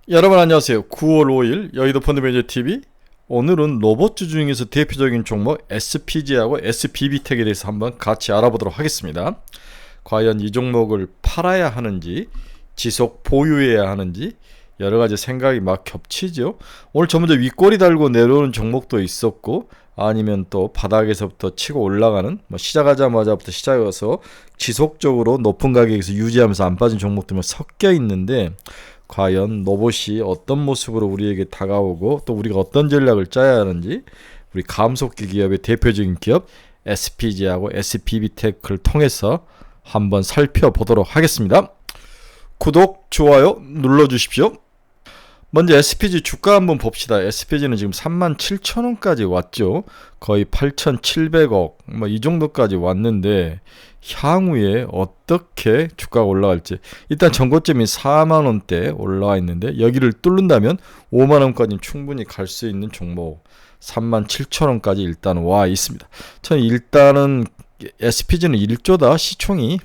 여러분 안녕하세요. 9월 5일 여의도 펀드매니저TV. 오늘은 로봇주 중에서 대표적인 종목 SPG하고 SBB텍에 대해서 한번 같이 알아보도록 하겠습니다. 과연 이 종목을 팔아야 하는지 지속 보유해야 하는지 여러가지 생각이 막 겹치죠. 오늘 저 먼저 윗꼬리 달고 내려오는 종목도 있었고, 아니면 또 바닥에서부터 치고 올라가는, 시작하자마자부터 시작해서 지속적으로 높은 가격에서 유지하면서 안 빠진 종목들만 섞여 있는데, 과연 로봇이 어떤 모습으로 우리에게 다가오고 또 우리가 어떤 전략을 짜야 하는지, 우리 감속기 기업의 대표적인 기업 SPG하고 SBB텍을 통해서 한번 살펴보도록 하겠습니다. 구독, 좋아요 눌러주십시오. 먼저 SPG 주가 한번 봅시다. SPG는 지금 37,000원까지 왔죠. 거의 8,700억 이 정도까지 왔는데, 향후에 어떻게 주가가 올라갈지, 일단 전고점이 4만원대 올라와 있는데 여기를 뚫는다면 5만원까지는 충분히 갈 수 있는 종목 37,000원까지 일단 와 있습니다. 저는 일단은 SPG는 1조다 시총이.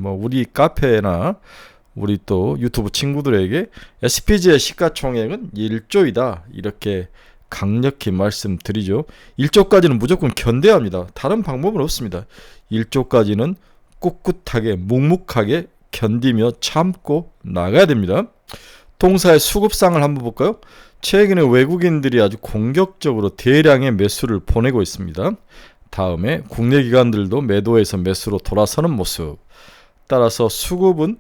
우리 카페나 우리 또 유튜브 친구들에게 SPG의 시가총액은 1조이다 이렇게 강력히 말씀드리죠. 1조까지는 무조건 견뎌야 합니다. 다른 방법은 없습니다. 1조까지는 꿋꿋하게 묵묵하게 견디며 참고 나가야 됩니다. 동사의 수급상을 한번 볼까요? 최근에 외국인들이 아주 공격적으로 대량의 매수를 보내고 있습니다. 다음에 국내 기관들도 매도에서 매수로 돌아서는 모습. 따라서 수급은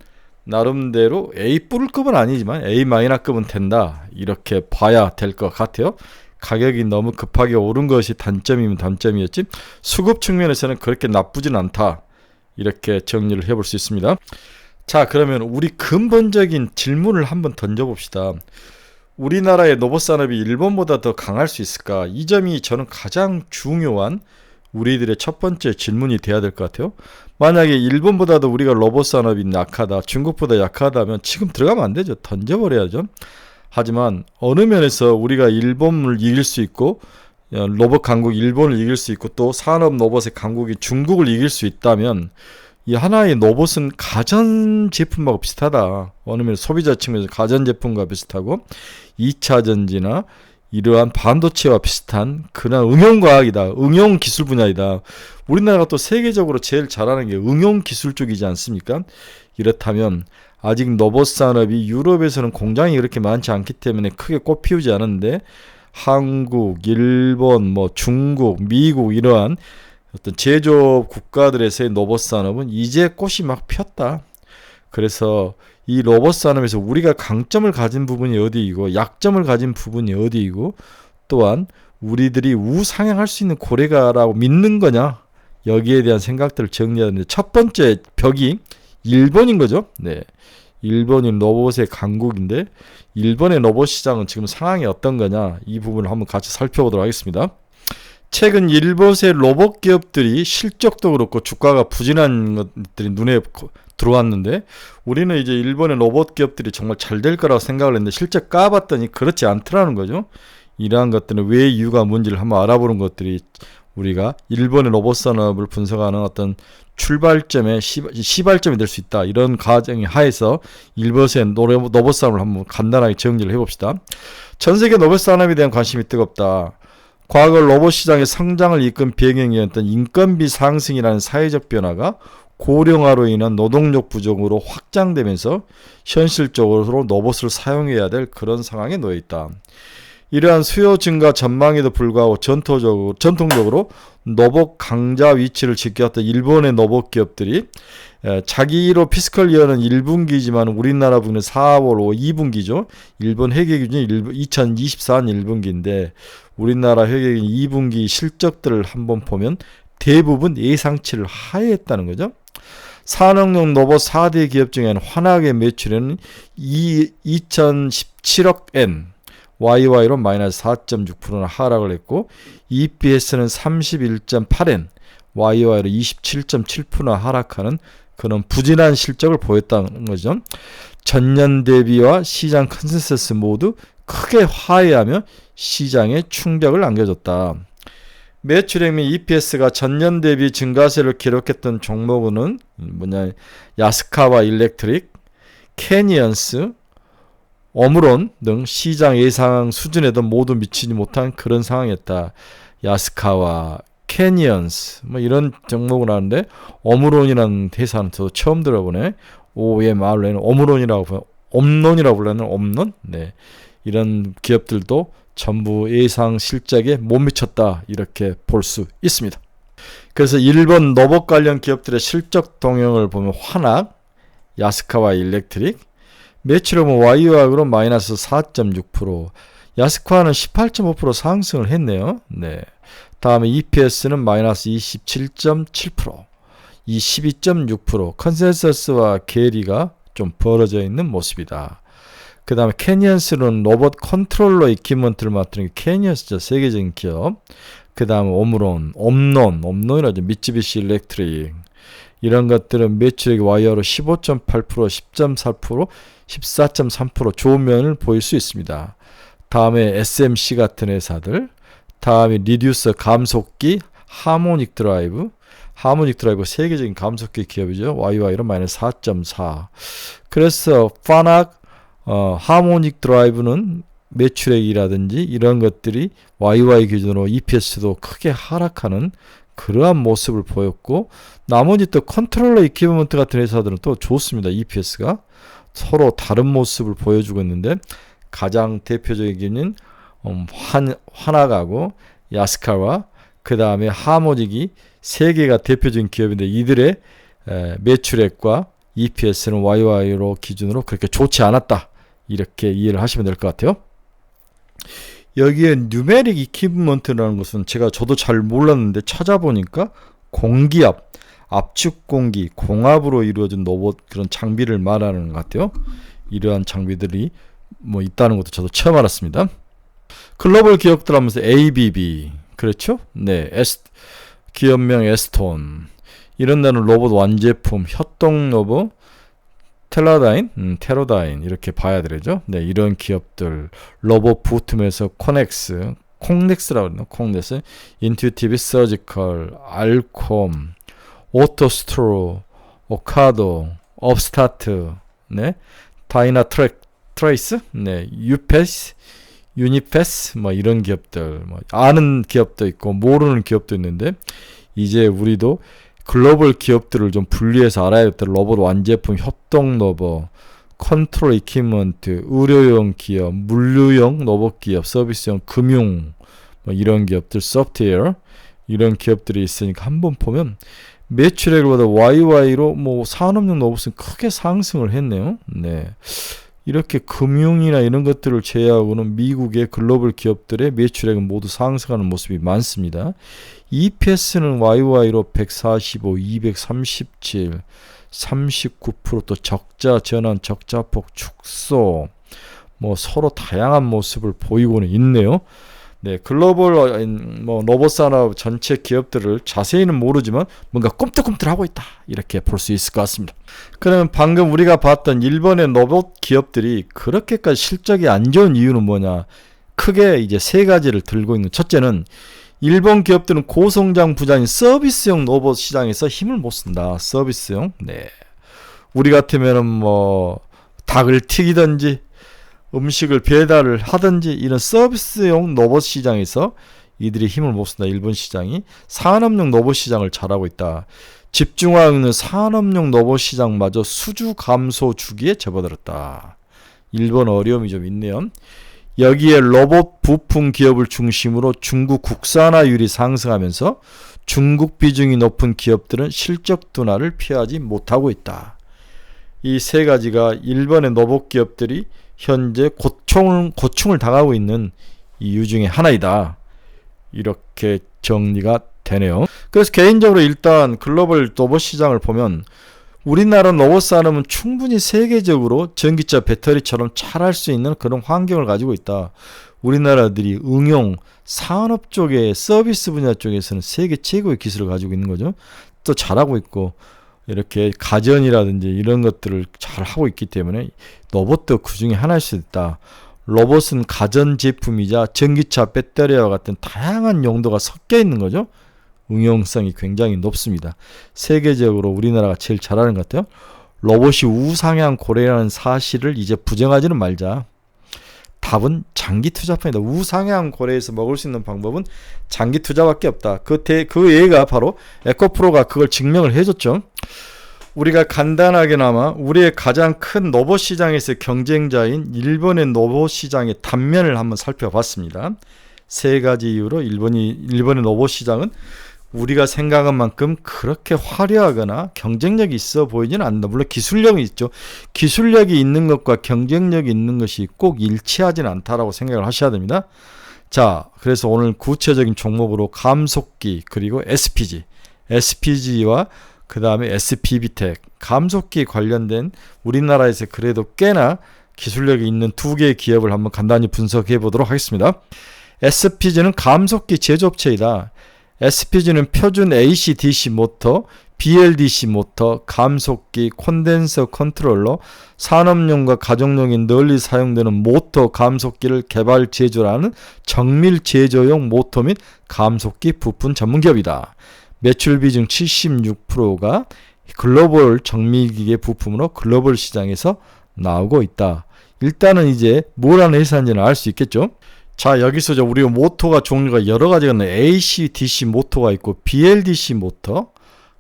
나름대로 A+급은 아니지만 A-급은 된다 이렇게 봐야 될 것 같아요. 가격이 너무 급하게 오른 것이 단점이면 단점이었지, 수급 측면에서는 그렇게 나쁘진 않다 이렇게 정리를 해볼 수 있습니다. 자, 그러면 우리 근본적인 질문을 한번 던져봅시다. 우리나라의 로봇 산업이 일본보다 더 강할 수 있을까? 이 점이 저는 가장 중요한 우리들의 첫 번째 질문이 돼야 될 것 같아요. 만약에 일본보다도 우리가 로봇 산업이 약하다, 중국보다 약하다면 지금 들어가면 안 되죠. 던져버려야죠. 하지만 어느 면에서 우리가 일본을 이길 수 있고, 로봇 강국 일본을 이길 수 있고, 또 산업 로봇의 강국이 중국을 이길 수 있다면, 이 하나의 로봇은 가전제품하고 비슷하다. 어느 면에서 소비자 측면에서 가전제품과 비슷하고, 2차 전지나 이러한 반도체와 비슷한 그런 응용과학이다. 응용기술 분야이다. 우리나라가 또 세계적으로 제일 잘하는 게 응용기술 쪽이지 않습니까? 이렇다면 아직 로봇 산업이 유럽에서는 공장이 그렇게 많지 않기 때문에 크게 꽃피우지 않았는데, 한국, 일본, 중국, 미국 이러한 어떤 제조업 국가들에서의 로봇 산업은 이제 꽃이 막 폈다. 그래서 이 로봇 산업에서 우리가 강점을 가진 부분이 어디이고 약점을 가진 부분이 어디이고, 또한 우리들이 우상향할 수 있는 고래가라고 믿는 거냐, 여기에 대한 생각들을 정리해야 되는데, 첫 번째 벽이 일본인 거죠. 일본이 로봇의 강국인데, 일본의 로봇 시장은 지금 상황이 어떤 거냐, 이 부분을 한번 같이 살펴보도록 하겠습니다. 최근 일본의 로봇 기업들이 실적도 그렇고 주가가 부진한 것들이 눈에 들어왔는데, 우리는 이제 일본의 로봇 기업들이 정말 잘 될 거라고 생각을 했는데 실제 까봤더니 그렇지 않더라는 거죠. 이러한 것들은 왜 이유가 뭔지를 한번 알아보는 것들이 우리가 일본의 로봇 산업을 분석하는 어떤 출발점의 시발점이 될 수 있다. 이런 가정의 하에서 일본의 로봇 산업을 한번 간단하게 정리를 해봅시다. 전 세계 로봇 산업에 대한 관심이 뜨겁다. 과거 로봇 시장의 성장을 이끈 배경이었던 인건비 상승이라는 사회적 변화가 고령화로 인한 노동력 부족으로 확장되면서 현실적으로 로봇을 사용해야 될 그런 상황에 놓여 있다. 이러한 수요 증가 전망에도 불구하고 전통적으로 로봇 강자 위치를 지켰던 일본의 로봇 기업들이 자기로 피스컬 이어는 1분기지만 우리나라 분은 4월 5 2분기죠. 일본 회계 기준이 2024년 1분기인데 우리나라 회계 기준 2분기 실적들을 한번 보면 대부분 예상치를 하회했다는 거죠. 산업용 로봇 4대 기업 중에는 환하게 매출에는 2017억 엔, YY로 마이너스 4.6%나 하락을 했고, EPS는 31.8엔, YY로 27.7%나 하락하는 그런 부진한 실적을 보였다는 거죠. 전년 대비와 시장 컨센서스 모두 크게 하회하며 시장에 충격을 안겨줬다. 매출액 및 EPS가 전년 대비 증가세를 기록했던 종목은 야스카와 일렉트릭, 캐니언스, 어무론 등 시장 예상 수준에도 모두 미치지 못한 그런 상황이었다. 야스카와 캐니언스 뭐 이런 종목을 하는데 어무론이라는 회사는 저도 처음 들어보네. 오예 말로는 어무론이라고 엄론이라고 불러는 엄론. 네. 이런 기업들도 전부 예상 실적에 못 미쳤다 이렇게 볼 수 있습니다. 그래서 일본 로봇 관련 기업들의 실적 동향을 보면 화낙, 야스카와 일렉트릭, 매출액은 YOY로 마이너스 4.6%, 야스카는 18.5% 상승을 했네요. 네. 다음에 EPS는 마이너스 27.7%, 이 12.6%, 컨센서스와 괴리가 좀 벌어져 있는 모습이다. 그 다음에 캐니언스는 로봇 컨트롤러 이퀴먼트를 맡는 캐니언스죠. 세계적인 기업. 그 다음에 엄론이라죠. 미쯔비시 일렉트릭. 이런 것들은 매출액이 YOY로 15.8%, 10.4%, 14.3% 좋은 면을 보일 수 있습니다. 다음에 SMC 같은 회사들. 다음에 리듀서 감속기, 하모닉 드라이브 세계적인 감속기 기업이죠. YOY로 마이너스 4.4. 그래서 파낙 하모닉 드라이브는 매출액이라든지 이런 것들이 YOY 기준으로 EPS도 크게 하락하는 그러한 모습을 보였고, 나머지 또 컨트롤러 이퀴먼트 같은 회사들은 또 좋습니다. EPS가 서로 다른 모습을 보여주고 있는데, 가장 대표적인 화낙하고 야스카와 그 다음에 하모닉이 세 개가 대표적인 기업인데, 이들의 매출액과 EPS는 YOY로 기준으로 그렇게 좋지 않았다. 이렇게 이해를 하시면 될 것 같아요. 여기에 뉴메릭 이퀴먼트라는 것은 저도 잘 몰랐는데 찾아보니까 공기압, 압축 공기, 공압으로 이루어진 로봇 그런 장비를 말하는 것 같아요. 이러한 장비들이 뭐 있다는 것도 저도 처음 알았습니다. 글로벌 기업들 하면서 ABB, 그렇죠? 네, 기업명 에스톤, 이런 데는 로봇 완제품, 협동로봇, 테로다인 이렇게 봐야 되죠. 네, 이런 기업들 로봇 부품에서 콩넥스라고 그러나 콩넥스, 인투이티브 서지컬, 알콤, 오토스트로, 오카도, 업스타트, 네, 다이나트레이스, 네, 유니패스 뭐 이런 기업들, 뭐 아는 기업도 있고 모르는 기업도 있는데, 이제 우리도 글로벌 기업들을 좀 분리해서 알아야겠다. 로봇 완제품, 협동 로봇, 컨트롤 이퀴먼트, 의료용 기업, 물류용 로봇 기업, 서비스용 금융, 뭐 이런 기업들, 소프트웨어 이런 기업들이 있으니까 한번 보면 매출액보다 YOY로 뭐 산업용 로봇은 크게 상승을 했네요. 네. 이렇게 금융이나 이런 것들을 제외하고는 미국의 글로벌 기업들의 매출액은 모두 상승하는 모습이 많습니다. EPS는 YOY로 145, 237, 39%또 적자 전환, 적자폭 축소, 뭐 서로 다양한 모습을 보이고는 있네요. 네, 글로벌 뭐 로봇 산업 전체 기업들을 자세히는 모르지만 뭔가 꿈틀꿈틀하고 있다 이렇게 볼 수 있을 것 같습니다. 그러면 방금 우리가 봤던 일본의 로봇 기업들이 그렇게까지 실적이 안 좋은 이유는 뭐냐? 크게 이제 세 가지를 들고 있는. 첫째는 일본 기업들은 고성장 부자인 서비스용 로봇 시장에서 힘을 못 쓴다. 서비스용. 네. 우리 같으면은 뭐 닭을 튀기든지 음식을 배달을 하든지 이런 서비스용 로봇 시장에서 이들이 힘을 못 쓴다. 일본 시장이 산업용 로봇 시장을 잘하고 있다. 집중하고 있는 산업용 로봇 시장마저 수주 감소 주기에 접어들었다. 일본 어려움이 좀 있네요. 여기에 로봇 부품 기업을 중심으로 중국 국산화율이 상승하면서 중국 비중이 높은 기업들은 실적 둔화를 피하지 못하고 있다. 이 세 가지가 일본의 로봇 기업들이 현재 고충을 당하고 있는 이유 중에 하나이다. 이렇게 정리가 되네요. 그래서 개인적으로 일단 글로벌 로봇 시장을 보면 우리나라 로봇 산업은 충분히 세계적으로 전기차 배터리처럼 잘할 수 있는 그런 환경을 가지고 있다. 우리나라들이 응용 산업 쪽에 서비스 분야 쪽에서는 세계 최고의 기술을 가지고 있는 거죠. 또 잘하고 있고 이렇게 가전이라든지 이런 것들을 잘 하고 있기 때문에 로봇도 그 중에 하나일 수 있다. 로봇은 가전 제품이자 전기차 배터리와 같은 다양한 용도가 섞여 있는 거죠. 응용성이 굉장히 높습니다. 세계적으로 우리나라가 제일 잘하는 것 같아요. 로봇이 우상향 고래라는 사실을 이제 부정하지는 말자. 답은 장기 투자판이다. 우상향 고래에서 먹을 수 있는 방법은 장기 투자밖에 없다. 그 예가 바로 에코프로가 그걸 증명을 해줬죠. 우리가 간단하게나마 우리의 가장 큰 로봇 시장에서 경쟁자인 일본의 로봇 시장의 단면을 한번 살펴봤습니다. 세 가지 이유로 일본의 로봇 시장은 우리가 생각한 만큼 그렇게 화려하거나 경쟁력이 있어 보이지는 않는다. 물론 기술력이 있죠. 기술력이 있는 것과 경쟁력이 있는 것이 꼭 일치하지는 않다라고 생각을 하셔야 됩니다. 자, 그래서 오늘 구체적인 종목으로 감속기 그리고 SPG와 그 다음에 SPB텍, 감속기 관련된 우리나라에서 그래도 꽤나 기술력이 있는 두 개의 기업을 한번 간단히 분석해 보도록 하겠습니다. SPG는 감속기 제조업체이다. SPG는 표준 AC/DC 모터, BLDC 모터, 감속기, 콘덴서 컨트롤러, 산업용과 가정용에 널리 사용되는 모터 감속기를 개발 제조하는 정밀 제조용 모터 및 감속기 부품 전문 기업이다. 매출 비중 76%가 글로벌 정밀기계 부품으로 글로벌 시장에서 나오고 있다. 일단은 이제 뭐라는 회사인지는 알 수 있겠죠. 자, 여기서 우리가 모터가 종류가 여러 가지가 있는데 AC, DC 모터가 있고 BLDC 모터,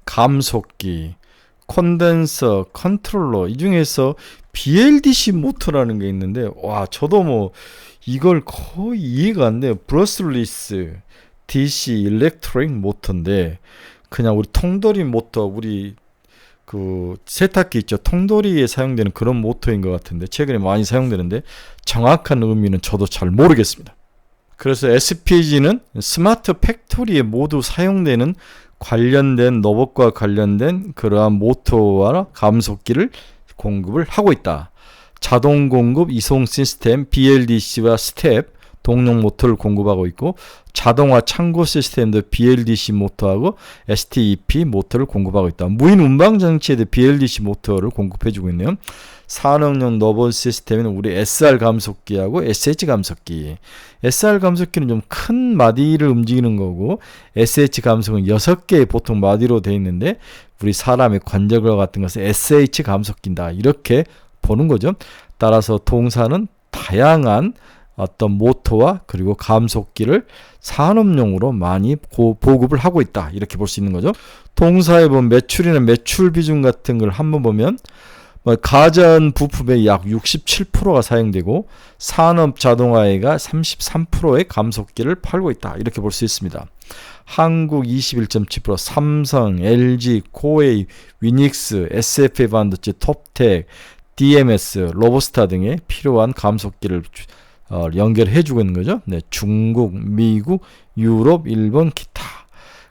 감속기, 콘덴서, 컨트롤러, 이 중에서 BLDC 모터라는 게 있는데 와, 저도 이걸 거의 이해가 안 돼요. 브러슬리스 DC 일렉트릭 모터인데 그냥 우리 통돌이 모터, 우리 그 세탁기 있죠. 통돌이에 사용되는 그런 모터인 것 같은데 최근에 많이 사용되는데 정확한 의미는 저도 잘 모르겠습니다. 그래서 SPG는 스마트 팩토리에 모두 사용되는 관련된 로봇과 관련된 그러한 모터와 감속기를 공급을 하고 있다. 자동 공급 이송 시스템 BLDC와 스텝 동력 모터를 공급하고 있고 자동화 창고 시스템도 BLDC 모터하고 STEP 모터를 공급하고 있다. 무인 운방 장치에도 BLDC 모터를 공급해주고 있네요. 산업용 로봇 시스템은 우리 SR 감속기하고 SH 감속기. SR 감속기는 좀 큰 마디를 움직이는 거고 SH 감속은 6개의 보통 마디로 되어 있는데 우리 사람의 관절과 같은 것은 SH 감속기다. 이렇게 보는 거죠. 따라서 동사는 다양한 어떤 모터와 그리고 감속기를 산업용으로 많이 보급을 하고 있다. 이렇게 볼 수 있는 거죠. 동사에 보면 매출이나 매출 비중 같은 걸 한번 보면 가전 부품의 약 67%가 사용되고 산업 자동화가 33%의 감속기를 팔고 있다. 이렇게 볼 수 있습니다. 한국 21.7%, 삼성, LG, 코웨이, 위닉스, SFA 반도체, 톱텍, DMS, 로보스타 등의 필요한 감속기를 연결해주고 있는 거죠. 네, 중국, 미국, 유럽, 일본, 기타.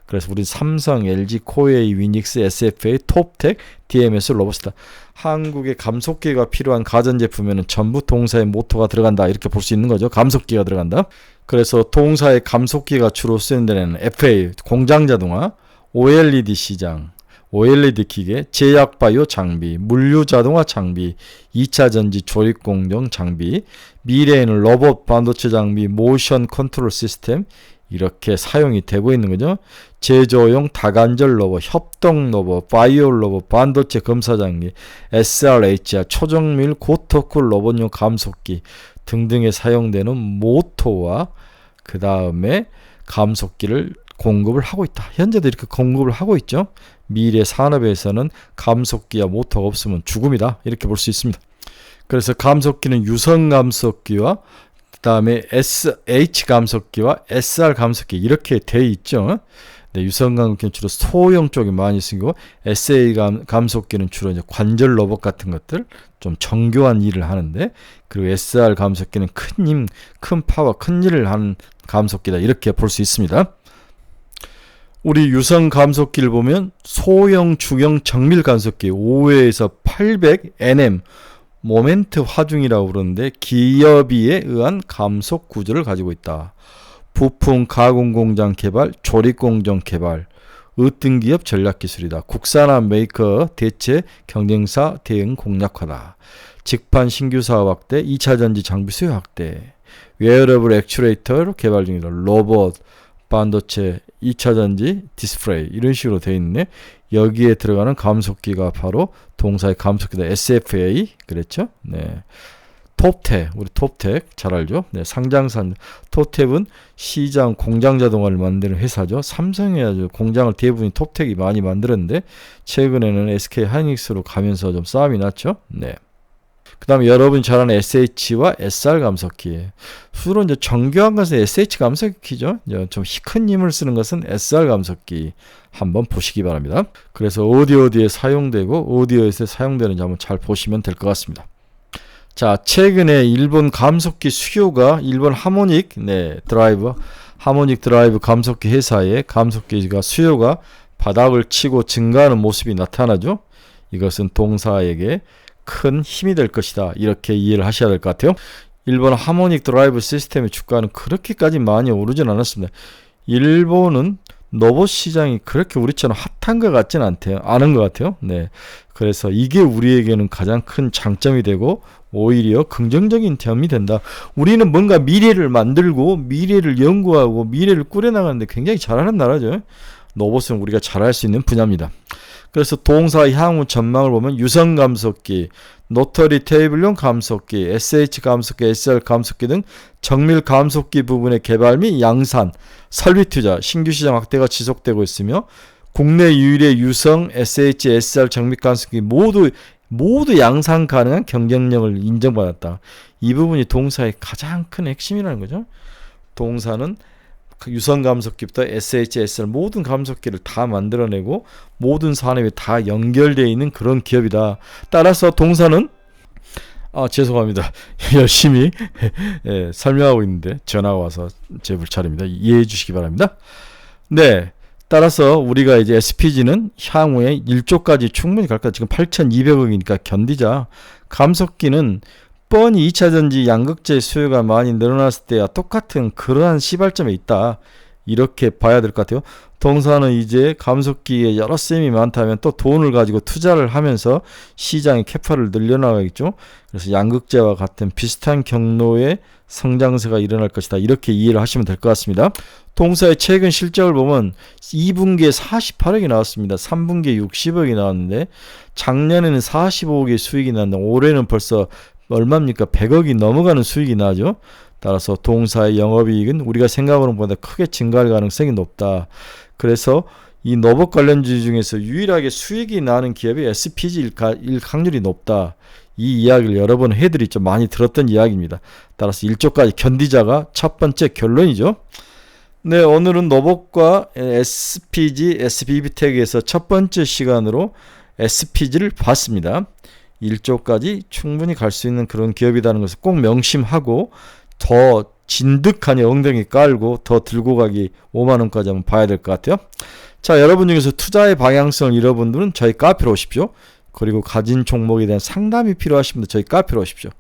그래서 우리 삼성, LG, 코웨이, 위닉스, SFA, 톱텍, DMS, 로보스타. 한국의 감속기가 필요한 가전제품에는 전부 동사에 모터가 들어간다. 이렇게 볼 수 있는 거죠. 감속기가 들어간다. 그래서 동사의 감속기가 주로 쓰는 데는 FA, 공장자동화, OLED 시장, OLED 기계, 제약바이오 장비, 물류자동화 장비, 2차 전지 조립공정 장비, 미래에는 로봇 반도체 장비, 모션 컨트롤 시스템 이렇게 사용이 되고 있는 거죠. 제조용 다관절 로봇, 협동 로봇, 바이오 로봇, 반도체 검사 장비, SRHR, 초정밀 고토크 로봇용 감속기 등등에 사용되는 모터와 그 다음에 감속기를 공급을 하고 있다. 현재도 이렇게 공급을 하고 있죠. 미래 산업에서는 감속기와 모터가 없으면 죽음이다. 이렇게 볼 수 있습니다. 그래서 감속기는 유선 감속기와 그 다음에 SH 감속기와 SR 감속기 이렇게 돼 있죠. 네, 유선 감속기는 주로 소형 쪽에 많이 쓰고 SA 감속기는 주로 이제 관절 로봇 같은 것들 좀 정교한 일을 하는데 그리고 SR 감속기는 큰 힘, 큰 파워, 큰 일을 하는 감속기다. 이렇게 볼 수 있습니다. 우리 유선 감속기를 보면 소형 중형 정밀 감속기 5회에서 800nm 모멘트 화중이라고 그러는데 기업이에 의한 감속 구조를 가지고 있다. 부품 가공 공장 개발, 조립 공정 개발, 으뜸 기업 전략 기술이다. 국산화 메이커 대체 경쟁사 대응 공략화다. 직판 신규 사업 확대, 2차 전지 장비 수요 확대, 웨어러블 액추레이터 개발 중이다. 로봇, 반도체, 2차 전지, 디스플레이 이런 식으로 되어 있네. 여기에 들어가는 감속기가 바로 동사의 감속기다. SFA 그랬죠. 네. 톱텍, 우리 톱텍 잘 알죠? 네, 상장사입니다. 톱텍은 시장 공장 자동화를 만드는 회사죠. 삼성이 아주 공장을 대부분 톱텍이 많이 만들었는데 최근에는 SK 하이닉스로 가면서 좀 싸움이 났죠. 네. 그 다음에 여러분이 잘 아는 SH와 SR 감속기. 주로 이제 정교한 것은 SH 감속기죠. 좀 큰 힘을 쓰는 것은 SR 감속기. 한번 보시기 바랍니다. 그래서 어디에 사용되고 어디에서 사용되는지 한번 잘 보시면 될 것 같습니다. 자, 최근에 일본 감속기 수요가 일본 하모닉 드라이브 감속기 회사의 감속기가 수요가 바닥을 치고 증가하는 모습이 나타나죠. 이것은 동사에게 큰 힘이 될 것이다. 이렇게 이해를 하셔야 될 것 같아요. 일본 하모닉 드라이브 시스템의 주가는 그렇게까지 많이 오르진 않았습니다. 일본은 로봇 시장이 그렇게 우리처럼 핫한 것 같지는 않은 것 같아요. 네. 그래서 이게 우리에게는 가장 큰 장점이 되고 오히려 긍정적인 점이 된다. 우리는 뭔가 미래를 만들고 미래를 연구하고 미래를 꾸려나가는데 굉장히 잘하는 나라죠. 로봇은 우리가 잘할 수 있는 분야입니다. 그래서 동사 향후 전망을 보면 유선 감속기, 노터리 테이블용 감속기, SH 감속기, SR 감속기 등 정밀 감속기 부분의 개발 및 양산, 설비 투자, 신규 시장 확대가 지속되고 있으며 국내 유일의 유성, SH, SR 정밀 감속기 모두 양산 가능한 경쟁력을 인정받았다. 이 부분이 동사의 가장 큰 핵심이라는 거죠. 동사는 유선 감속기부터 SH, SR 모든 감속기를 다 만들어내고 모든 산업이 다 연결되어 있는 그런 기업이다. 따라서 동사는 죄송합니다. 열심히 설명하고 있는데 전화가 와서 제 불찰입니다. 이해해 주시기 바랍니다. 네. 따라서 우리가 이제 SPG는 향후에 1조까지 충분히 갈 거다. 지금 8,200억이니까 견디자. 감속기는 뻔히 2차전지 양극재 수요가 많이 늘어났을 때와 똑같은 그러한 시발점에 있다. 이렇게 봐야 될 것 같아요. 동사는 이제 감속기에 여러 셈이 많다면 또 돈을 가지고 투자를 하면서 시장의 캐파를 늘려나가겠죠. 그래서 양극재와 같은 비슷한 경로의 성장세가 일어날 것이다. 이렇게 이해를 하시면 될 것 같습니다. 동사의 최근 실적을 보면 2분기에 48억이 나왔습니다. 3분기에 60억이 나왔는데 작년에는 45억의 수익이 나왔는데 올해는 벌써 얼마입니까? 100억이 넘어가는 수익이 나죠. 따라서 동사의 영업이익은 우리가 생각하는 것보다 크게 증가할 가능성이 높다. 그래서 이 로봇 관련주 중에서 유일하게 수익이 나는 기업이 SPG일 확률이 높다. 이 이야기를 여러 번 해드리죠. 많이 들었던 이야기입니다. 따라서 1조까지 견디자가 첫 번째 결론이죠. 네, 오늘은 로봇과 SPG, SBB텍에서 첫 번째 시간으로 SPG를 봤습니다. 1조까지 충분히 갈 수 있는 그런 기업이라는 것을 꼭 명심하고 더 진득하니 엉덩이 깔고 더 들고 가기 5만원까지 한번 봐야 될 것 같아요. 자, 여러분 중에서 투자의 방향성을 잃은 분들은 저희 카페로 오십시오. 그리고 가진 종목에 대한 상담이 필요하신 분들 저희 카페로 오십시오.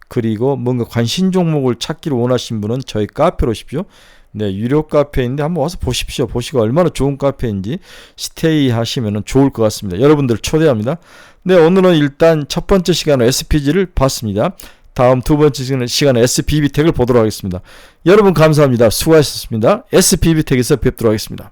그리고 뭔가 관심 종목을 찾기를 원하신 분은 저희 카페로 오십시오. 네, 유료 카페인데 한번 와서 보십시오. 보시고 얼마나 좋은 카페인지 스테이 하시면 좋을 것 같습니다. 여러분들 초대합니다. 네, 오늘은 일단 첫 번째 시간으로 SPG를 봤습니다. 다음 두 번째 시간에 SBB텍을 보도록 하겠습니다. 여러분 감사합니다. 수고하셨습니다. SBB텍에서 뵙도록 하겠습니다.